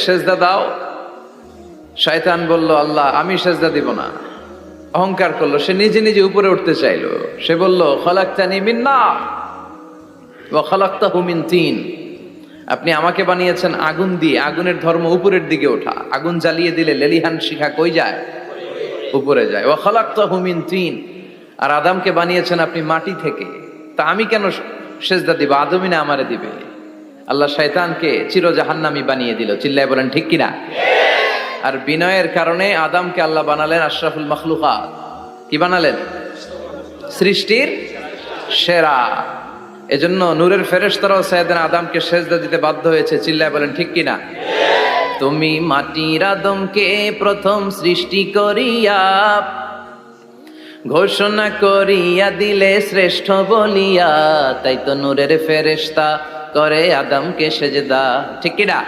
সেজদা দাও। শয়তান বলল, আল্লাহ আমি সেজদা দিব না। অহংকার করলো, সে নিজে নিজে উপরে উঠতে চাইলো। সে বলল, খলাকতানি মিন নার ওয়া খলাকতাহু মিন তিন। আপনি আমাকে বানিয়েছেন আগুন দিয়ে, আগুনের ধর্ম উপরের দিকে ওঠা। আগুন জ্বালিয়ে দিলে লেলিহান শিখা কই যায়? উপরে যায়। ওয়া খলাকতাহু মিন তিন, আর আদমকে বানিয়েছেন আপনি মাটি থেকে। তা আমি কেন সেজদা দিব? আদমই না আমারে দিবে। আল্লাহ শয়তানকে চির জাহান্নামী বানিয়ে দিল। চিল্লায় বলেন ঠিক কিনা? আর বিনয়ের কারণে আদমকে আল্লাহ বানালেন আশরাফুল মাখলুকাত। কি বানালেন? সৃষ্টির সেরা। এজন্য নূরের ফেরেশতারাও সাইয়েদনা আদমকে সেজদা দিতে বাধ্য হয়েছে। চিল্লায় বলেন ঠিক কিনা? তুমি মাটির আদমকে প্রথম সৃষ্টি করিয়া ঘোষণা করিয়া দিলে শ্রেষ্ঠ বলিয়া, তাই তো নূরের ফেরেশতা করে আদমকে সেজদা। ঠিক কিনা?